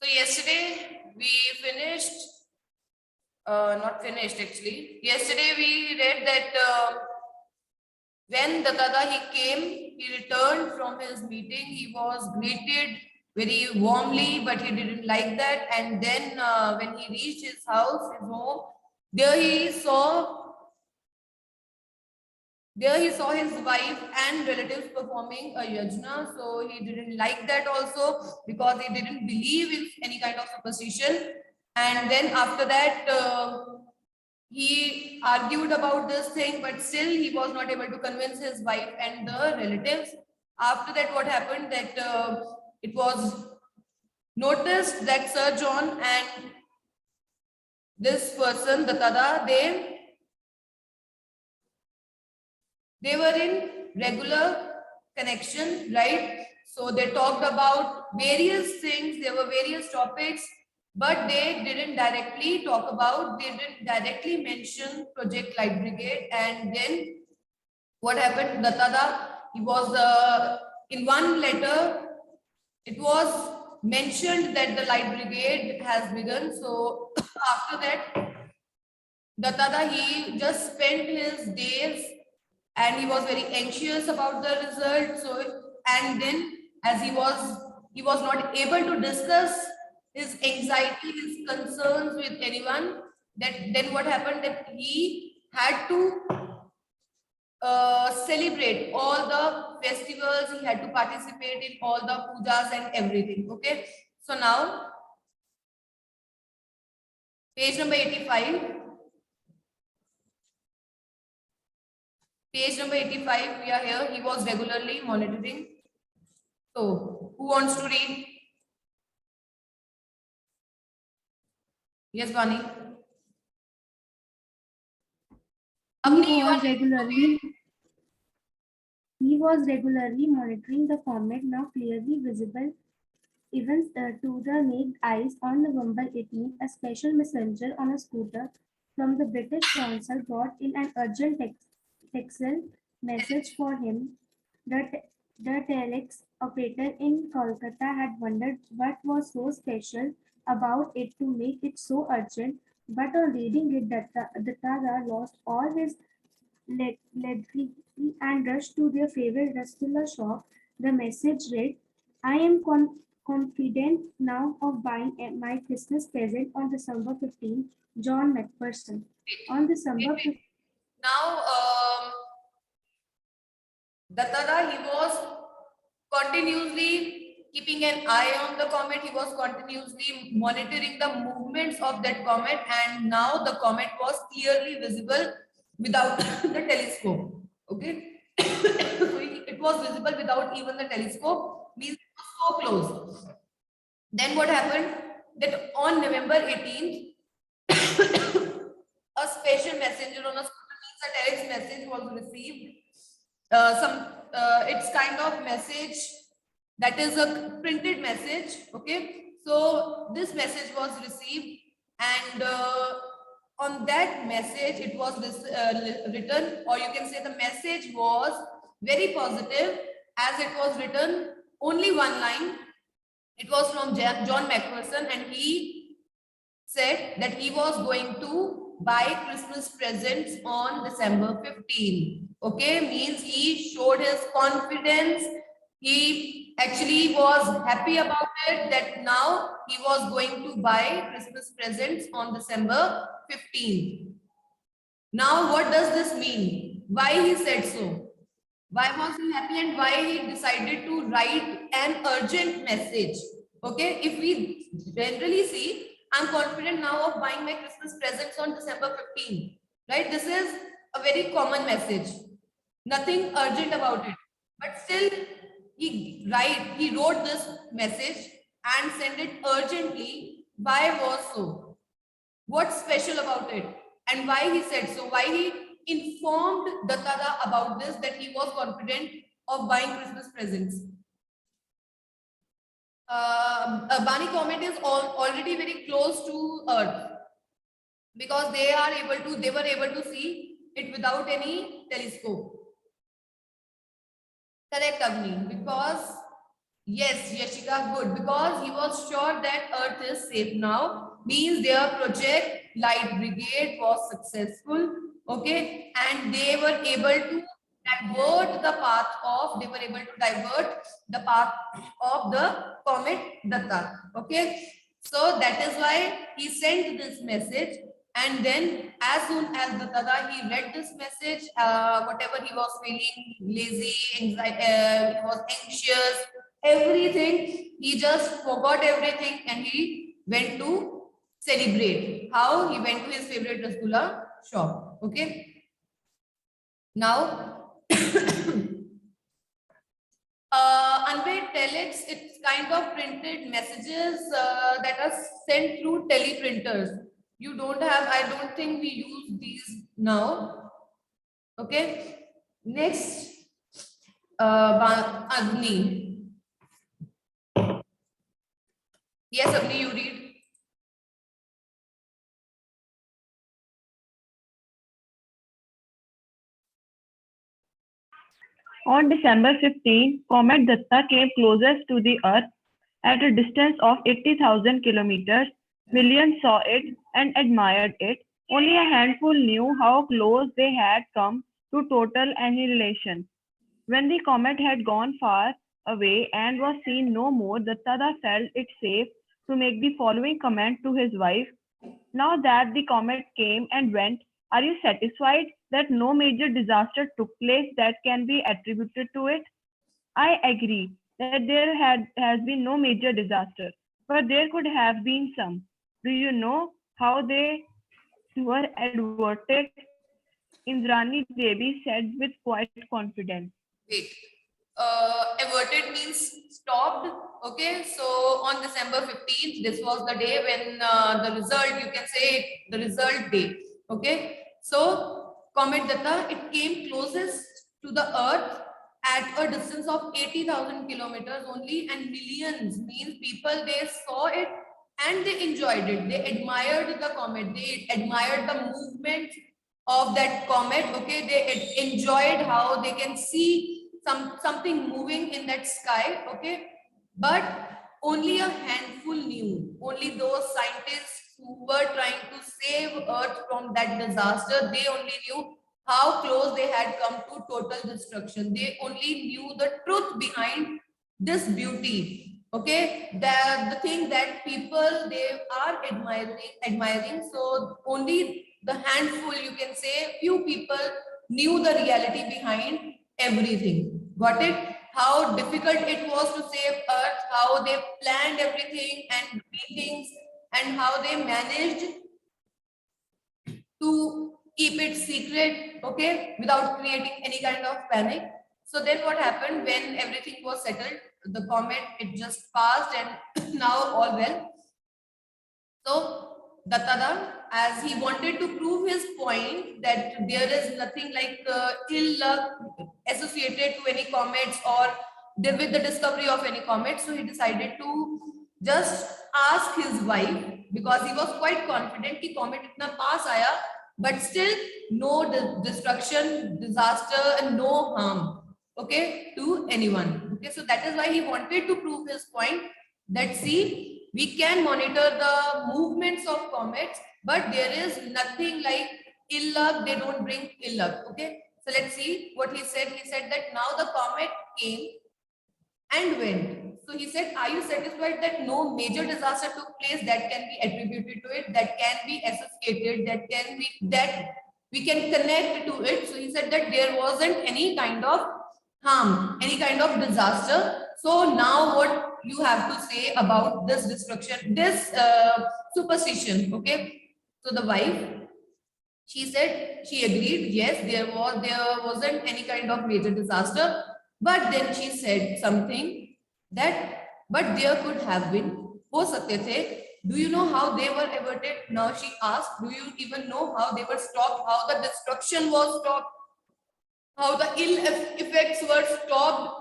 So yesterday we finished, not finished actually. Yesterday we read that when Datada he returned from his meeting. He was greeted very warmly, but he didn't like that. And then when he reached his house, his home, there he saw his wife and relatives performing a yajna. So he didn't like that also because he didn't believe in any kind of superstition. And then after that, he argued about this thing, but still he was not able to convince his wife and the relatives. After that, what happened that it was noticed that Sir John and this person, Datada, they were in regular connection, right? So they talked about various things. There were various topics, but they didn't directly mention Project Light Brigade. And then what happened? Datada, he was in one letter, it was mentioned that the Light Brigade has begun. So after that, Datada, he just spent his days and he was very anxious about the result. So, and then as he was not able to discuss his anxiety, his concerns with anyone, that then what happened that he had to celebrate all the festivals. He had to participate in all the pujas and everything. Okay, so now page number 85. Page number 85, we are here. He was regularly monitoring. So, who wants to read? Yes, Vani. He was regularly monitoring the comet, now clearly visible even to the naked eyes. On November 18, a special messenger on a scooter from the British Council brought in an urgent textile message for him. The telex operator in Kolkata had wondered what was so special about it to make it so urgent, but on reading it, Datta lost all his lethargy and rushed to their favorite Rasgulla shop. The message read, I am confident now of buying my Christmas present on December 15th, John McPherson. On December 15th. Now, Datada, he was continuously keeping an eye on the comet. He was continuously monitoring the movements of that comet, and now the comet was clearly visible without the telescope. Okay, so it was visible without even the telescope, means it was so close. Then what happened? That on November 18th, a special messenger on a scooter, means a telex message was received. It's kind of message that is a printed message. Okay, so this message was received, and on that message it was written, or you can say the message was very positive, as it was written only one line. It was from John McPherson, and he said that he was going to buy Christmas presents on December 15. Okay, means he showed his confidence. He actually was happy about it, that now he was going to buy Christmas presents on December 15th. Now, what does this mean? Why he said so? Why was he happy, and why he decided to write an urgent message? Okay, if we generally see, I'm confident now of buying my Christmas presents on December 15th, right? This is a very common message. Nothing urgent about it. But still, he wrote this message and sent it urgently. Why was so? What's special about it? And why he said so? Why he informed Datada about this, that he was confident of buying Christmas presents? Bani comet is already very close to Earth, because they were able to see it without any telescope. Correct, Agni? Because Yes, Yashika, good. Because he was sure that Earth is safe now. Means their project, Light Brigade, was successful. Okay. And they were able to they were able to divert the path of the comet Datta. Okay. So that is why he sent this message. And then as soon as the Tada, he read this message, whatever he was feeling, lazy, anxiety, he was anxious, everything, he just forgot everything and he went to celebrate. How? He went to his favorite rasgulla shop. Okay. Now, unpaid telex, it's kind of printed messages that are sent through teleprinters. You don't have, I don't think we use these now. Okay. Next, Agni. Yes, Agni, you read. On December 15, comet Datta came closest to the Earth at a distance of 80,000 kilometers. Millions saw it and admired it. Only a handful knew how close they had come to total annihilation. When the comet had gone far away and was seen no more, Datta felt it safe to make the following comment to his wife. Now that the comet came and went, are you satisfied that no major disaster took place that can be attributed to it? I agree that has been no major disaster, but there could have been some. Do you know how they were averted? Indrani Devi said with quite confidence. Wait. Averted means stopped. Okay, so on December 15th, this was the day when the result, you can say the result day. Okay, so comet Datta, it came closest to the Earth at a distance of 80,000 kilometers only, and millions means people, they saw it and they enjoyed it. They admired the comet, they admired the movement of that comet. Okay, they enjoyed how they can see something moving in that sky. Okay, but only a handful knew. Only those scientists who were trying to save Earth from that disaster, they only knew how close they had come to total destruction. They only knew the truth behind this beauty. Okay, the thing that people, they are admiring. So only the handful, you can say few people, knew the reality behind everything. Got it? How difficult it was to save Earth, how they planned everything and meetings, and how they managed to keep it secret, okay, without creating any kind of panic. So then what happened when everything was settled? The comet, it just passed and now all well. So Dattada, as he wanted to prove his point that there is nothing like ill luck associated to any comets or with the discovery of any comet, so he decided to just ask his wife, because he was quite confident कि comet इतना पास आया, but still no destruction, disaster, and no harm, okay, to anyone. Okay, so that is why he wanted to prove his point that see, we can monitor the movements of comets, but there is nothing like ill luck. They don't bring ill luck. Okay, so let's see what he said. He said that now the comet came and went. So he said, are you satisfied that no major disaster took place that can be attributed to it, that can be associated, that we can connect to it? So he said that there wasn't any kind of harm, any kind of disaster. So now what you have to say about this destruction, this superstition? Okay, so the wife, she said she agreed, yes, there wasn't any kind of major disaster, but then she said something that, but there could have been, ho sakte the. Do you know how they were averted? Now she asked, do you even know how they were stopped, how the destruction was stopped, how the ill effects were stopped?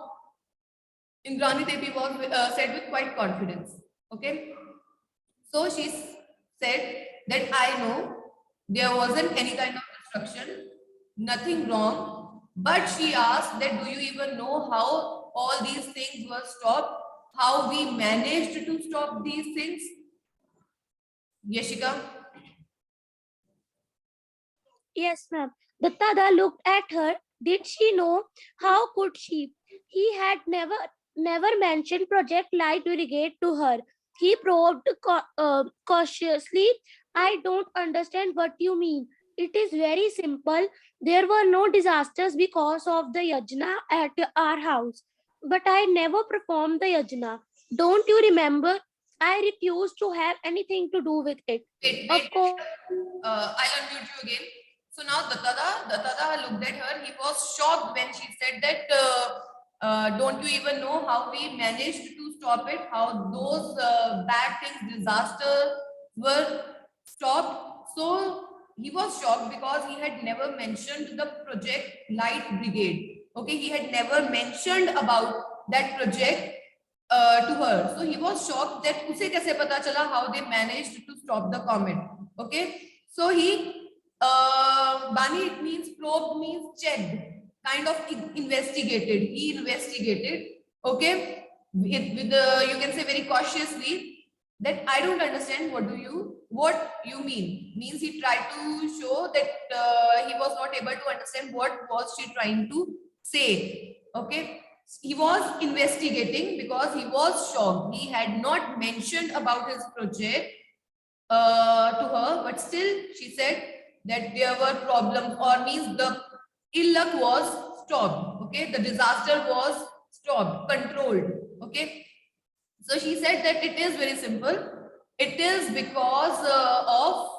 Indrani Devi was said with quite confidence. Okay, so she said that I know there wasn't any kind of destruction, nothing wrong. But she asked that, do you even know how all these things were stopped? how we managed to stop these things? Yashika? Yes, ma'am. The Tada looked at her. Did she know? How could she? He had never mentioned Project Light Brigade to her. He probed cautiously. I don't understand what you mean. It is very simple. There were no disasters because of the yajna at our house. But I never performed the yajna. Don't you remember? I refused to have anything to do with it. Wait, Of course. I'll unmute you again. So now Datada looked at her. He was shocked when she said that, don't you even know how we managed to stop it? How those bad things, disasters were stopped? So he was shocked because he had never mentioned the Project Light Brigade. Okay, he had never mentioned about that project to her. So he was shocked that उसे कैसे पता चला how they managed to stop the comet. Okay, so he Bani, it means probe means checked, kind of investigated. He investigated. Okay, with you can say very cautiously that I don't understand what you mean. Means he tried to show that he was not able to understand what was she trying to say. Okay, he was investigating because he was shocked. He had not mentioned about his project to her, but still she said that there were problems, or means the ill luck was stopped. Okay, the disaster was stopped, controlled. Okay, so she said that it is very simple. It is because of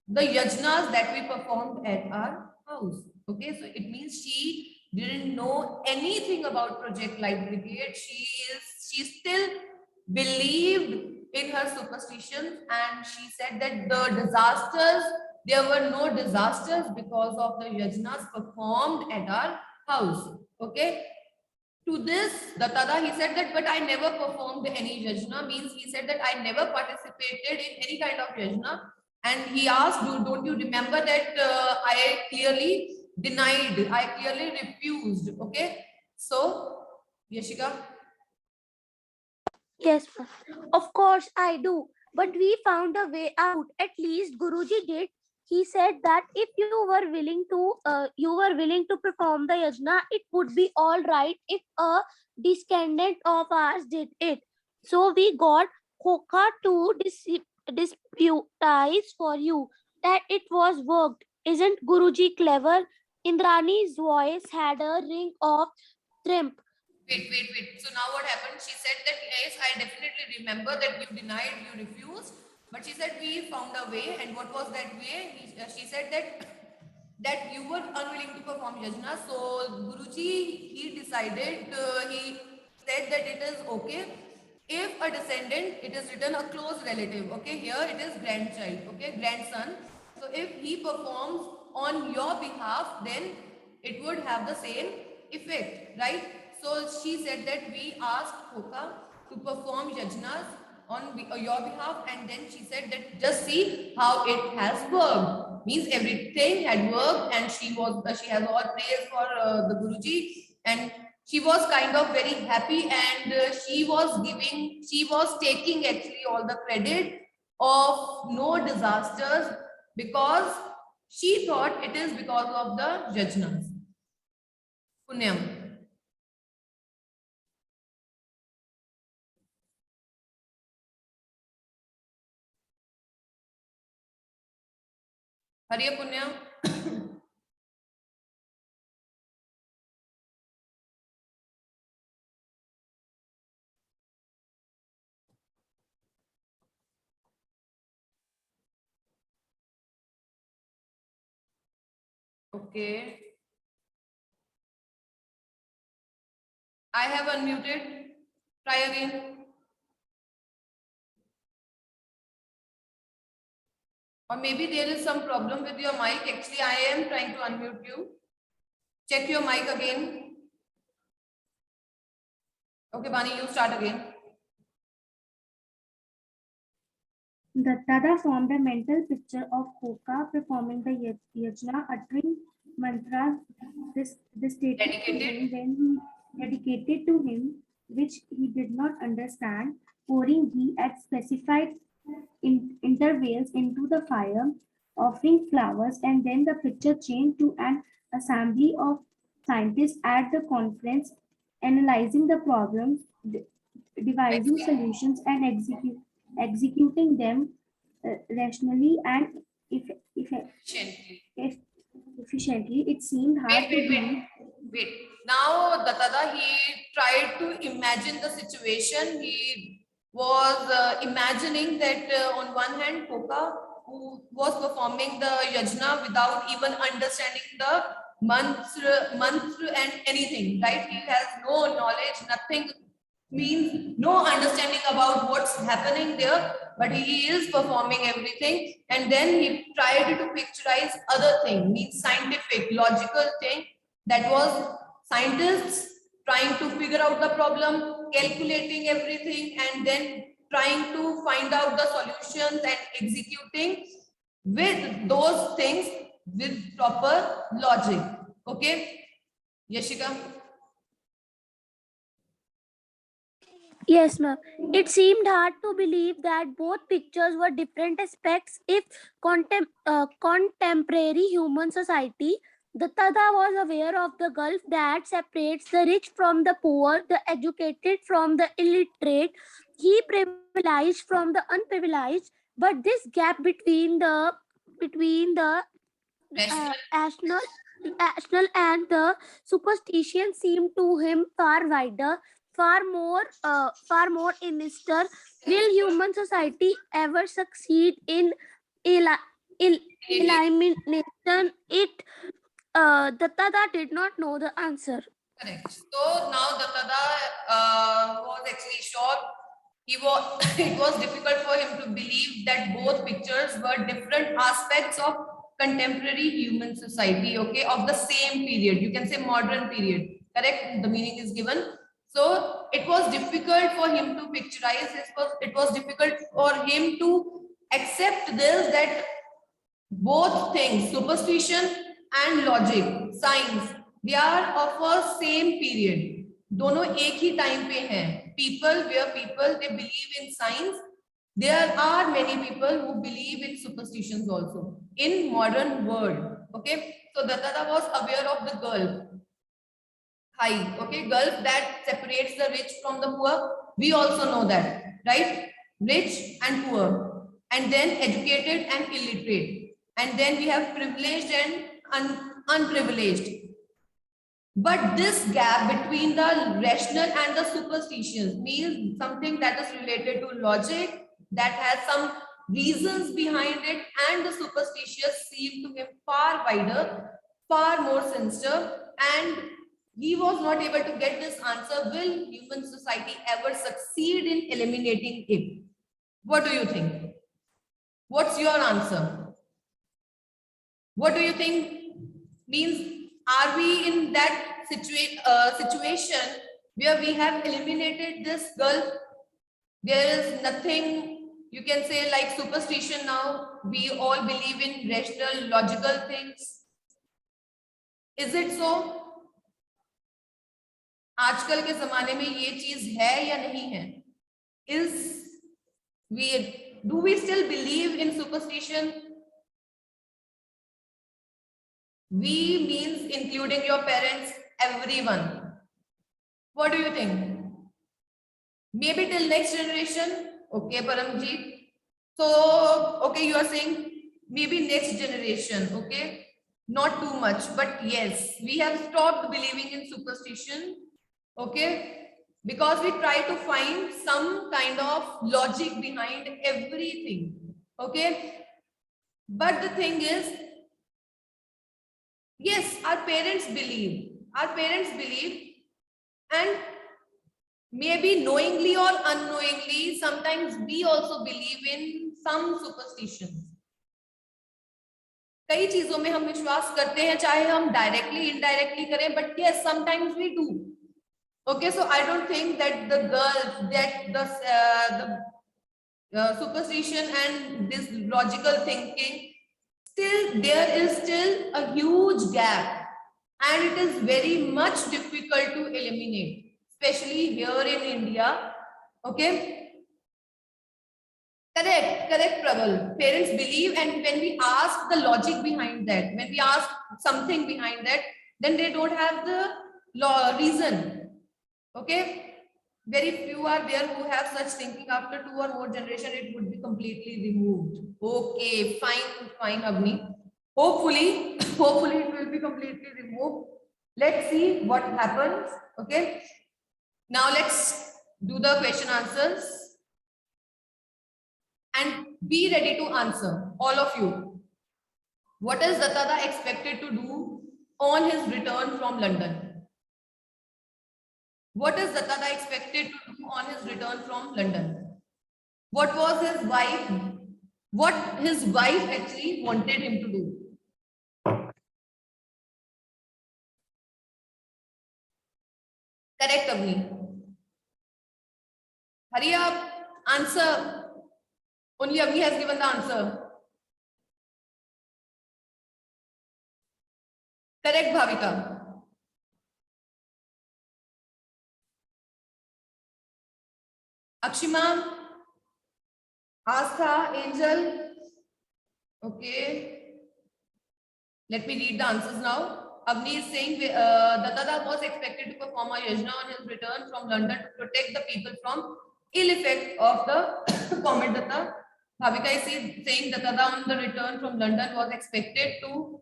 the yajnas that we performed at our house. Okay, so it means she didn't know anything about Project Light Brigade. She still believed in her superstitions, and she said that there were no disasters because of the yajnas performed at our house. Okay, to this, Datada, he said that, but I never performed any yajna, means he said that I never participated in any kind of yajna. And he asked, don't you remember that I clearly denied, I clearly refused. Okay, so Yashika. Yes, ma'am. Of course I do. But we found a way out. At least Guruji did. He said that if you were willing to perform the yajna, it would be all right if a descendant of ours did it. So we got Hoka to disputize for you that it was worked. Isn't Guruji clever? Indrani's voice had a ring of triumph. Wait. So now what happened? She said that, yes, I definitely remember that you denied, you refused. But she said we found a way. And what was that way? She said that you were unwilling to perform yajna. So Guruji, he decided, he said that it is okay if a descendant, it is written a close relative. Okay, here it is grandchild. Okay, grandson. So if he performs on your behalf, then it would have the same effect, right? So she said that we asked Hoka to perform yajnas on your behalf, and then she said that just see how it has worked. Means everything had worked, and she has all praise for the Guruji, and she was kind of very happy, and she was taking actually all the credit of no disasters, because she thought it is because of the yajnas. Punyam. Hariya Punyam. Okay. I have unmuted. Try again. Or maybe there is some problem with your mic. Actually, I am trying to unmute you. Check your mic again. Okay, Bani, you start again. Dattada formed a mental picture of Hoka performing the yajna, uttering mantras dedicated to him which he did not understand, pouring ghee at specified intervals into the fire, offering flowers, and then the picture changed to an assembly of scientists at the conference, analyzing the problems, devising solutions, and executing them rationally and if, if, Efficiently. if efficiently. It seemed hard Wait, to wait, believe. wait. Now, Datada, he tried to imagine the situation. He was imagining that on one hand, Koka, who was performing the yajna without even understanding the mantra and anything, right? He has no knowledge, nothing, means no understanding about what's happening there, but he is performing everything. And then he tried to picturize other thing, means scientific, logical thing, that was scientists trying to figure out the problem, calculating everything, and then trying to find out the solutions and executing with those things with proper logic. Okay, Yashika? Yes, ma'am. It seemed hard to believe that both pictures were different aspects if contemporary human society. The Tada was aware of the gulf that separates the rich from the poor, the educated from the illiterate, he privileged from the unprivileged. But this gap between the National. national and the superstition seemed to him far wider, far more sinister. Will human society ever succeed in eli- el- elimination it? The Tada did not know the answer. Correct. So now Datada was actually shocked. He was it was difficult for him to believe that both pictures were different aspects of contemporary human society, okay, of the same period. You can say modern period. Correct? The meaning is given. So it was difficult for him to picturize. It was difficult for him to accept this, that both things, superstition and logic, science, they are of a same period. दोनों एक ही time पे हैं. People, where people they believe in science, there are many people who believe in superstitions also in modern world. Okay, so Dattata was aware of the gulf, high, okay, gulf that separates the rich from the poor. We also know that, right? Rich and poor, and then educated and illiterate, and then we have privileged and unprivileged. But this gap between the rational and the superstitions means something that is related to logic, that has some reasons behind it, and the superstitious seem to him far wider, far more sinister, and he was not able to get this answer. Will human society ever succeed in eliminating it? What do you think? What's your answer? What do you think? Means, are we in that situation where we have eliminated this gulf? There is nothing, you can say, like superstition now. We all believe in rational, logical things. Is it so? आजकल के जमाने में ये चीज है या नहीं है? Do we still believe in superstition? We means including your parents, everyone. What do you think? Maybe till next generation? Okay, Paramjeet. So, okay, you are saying maybe next generation, okay? Not too much, but yes, we have stopped believing in superstition, okay? Because we try to find some kind of logic behind everything, okay? But the thing is, yes, our parents believe, and maybe knowingly or unknowingly, sometimes we also believe in some superstitions. कई चीजों में हम विश्वास करते हैं, चाहे हम directly indirectly करें, but yes, sometimes we do. Okay, so I don't think that the superstition and this logical thinking, still there is still a huge gap, and it is very much difficult to eliminate. especially here in India. Okay. Correct, Prabal. Parents believe, and when we ask the logic behind that, when we ask something behind that, then they don't have the reason. Okay. Very few are there who have such thinking. After 2 or more generation, it would be completely removed. Okay, fine, Avni. Hopefully, hopefully it will be completely removed. Let's see what happens. Okay. Now let's do the question answers and be ready to answer, all of you. What is Datada expected to do on his return from London? What is Datada expected to do on his return from London? What was his wife? What his wife actually wanted him to do? Correct, Avni. Hurry up. Answer. Only Avni has given the answer. Correct, Bhavika. Akshima, Astha, Angel. Okay. Let me read the answers now. Avni is saying Datada was expected to perform a yajna on his return from London to protect the people from ill effect of the comet Datta. Bhavika is saying Datada on the return from London was expected to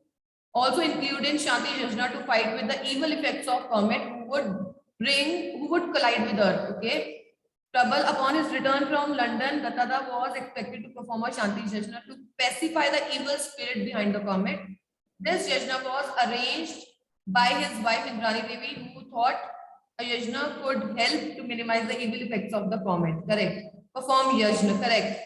also include in Shanti Yajna to fight with the evil effects of comet who would collide with Earth. Okay. Prabal, upon his return from London, Datada was expected to perform a Shanti Yajna to pacify the evil spirit behind the comet. This yajna was arranged by his wife Indrani Devi, who thought a yajna could help to minimize the evil effects of the comet. Correct. Perform yajna. Correct.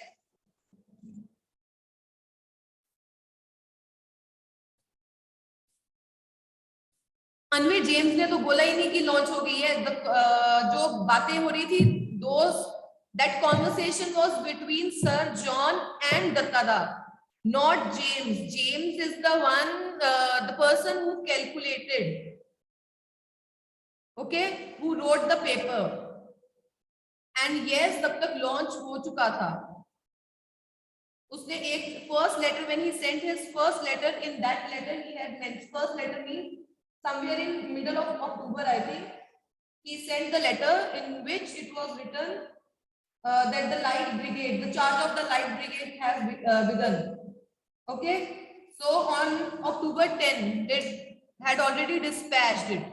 Anyway James ने तो बोला ही नहीं कि launch हो गई है. जो बातें हो रही थी, that conversation was between Sir John and Dattada. Not James. James is the one, the person who calculated, okay, who wrote the paper. And yes, तब तक launch हो चुका था. उसने एक first letter, when he sent his first letter, in that letter he had mentioned, first letter means somewhere in middle of October, I think, he sent the letter in which it was written that the light brigade, the charge of the light brigade has begun. Okay, so on October 10, they had already dispatched it.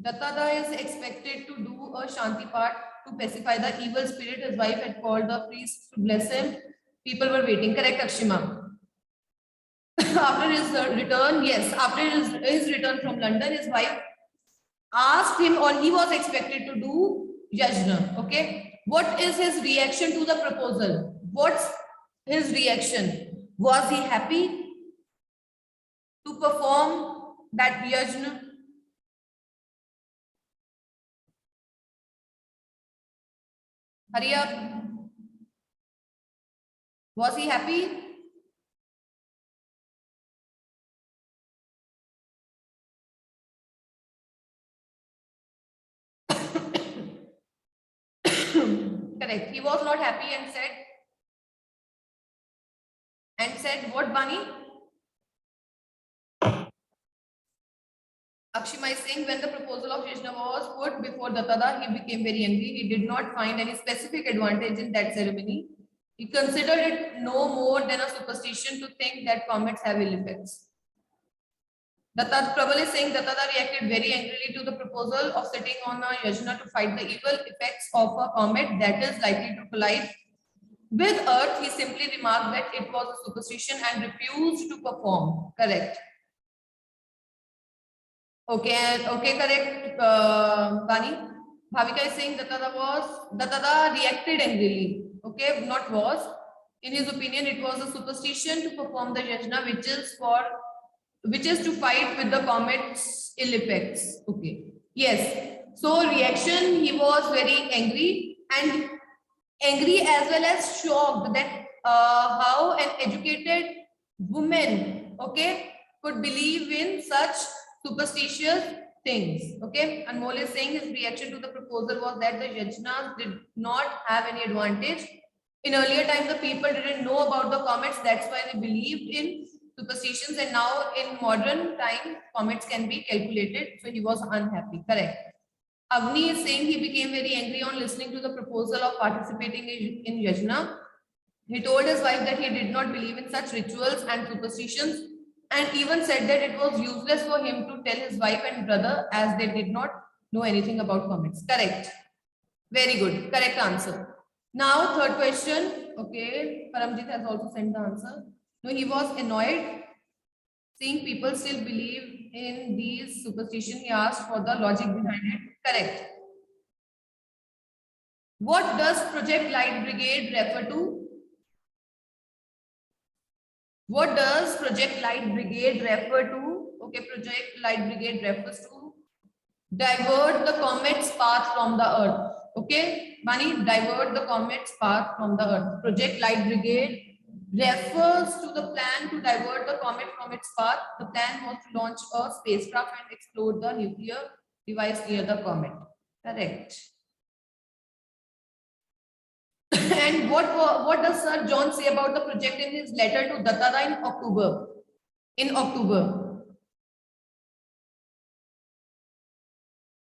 Dattada is expected to do a Shanti part to pacify the evil spirit. His wife had called the priest to bless him. People were waiting. Correct, Akshima. After his return, yes, after his return from London, his wife asked him, or he was expected to do yajna. Okay, what is his reaction to the proposal? What's his reaction? Was he happy to perform that yajna? Hurry up. Was he happy? Correct. He was not happy and said what, Bani? Akshima is saying when the proposal of Krishna was put before Dattada, he became very angry. He did not find any specific advantage in that ceremony. He considered it no more than a superstition to think that comets have ill effects. Datta Prabal is saying Dattada reacted very angrily to the proposal of sitting on a yajna to fight the evil effects of a comet that is likely to collide with Earth. He simply remarked that it was a superstition and refused to perform. Correct. Okay, correct, Bani. Bhavika is saying Dattada reacted angrily. Okay, not was. In his opinion, it was a superstition to perform the yajna, which is to fight with the comet's ill effects. Okay. Yes. So reaction, he was very angry as well as shocked that how an educated woman, okay, could believe in such superstitious things. Okay, Anmol is saying his reaction to the proposal was that the Yajnas did not have any advantage. In earlier time, the people didn't know about the comets. That's why they believed in superstitions. And now in modern time, comets can be calculated. So he was unhappy. Correct. Avni is saying he became very angry on listening to the proposal of participating in Yajna. He told his wife that he did not believe in such rituals and superstitions, and even said that it was useless for him to tell his wife and brother as they did not know anything about comets. Correct. Very good. Correct answer. Now, third question. Okay, Paramjit has also sent the answer. No, he was annoyed seeing people still believe in these superstitions. He asked for the logic behind it. Correct. What does Project Light Brigade refer to? What does Project Light Brigade refer to? Okay, Project Light Brigade refers to divert the comet's path from the earth. Okay, Bani, divert the comet's path from the earth. Project Light Brigade refers to the plan to divert the comet from its path. The plan was to launch a spacecraft and explode the nuclear device near the comet. Correct. And what does Sir John say about the project in his letter to Datta in October?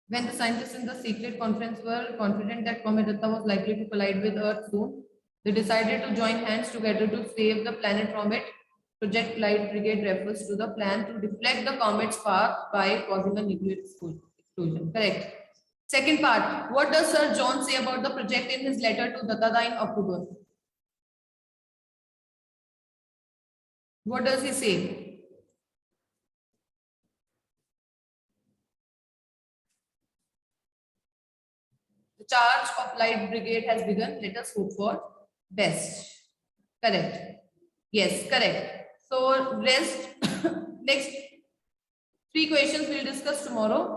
When the scientists in the secret conference were confident that comet Datta was likely to collide with Earth soon, they decided to join hands together to save the planet from it. Project Light Brigade refers to the plan to deflect the comet's path by causing a nuclear explosion. Correct. Second part, what does Sir John say about the project in his letter to Datta in October? What does he say? The charge of Light Brigade has begun. Let us hope for best. Correct. Yes, correct. So rest. Next 3 questions we'll discuss tomorrow.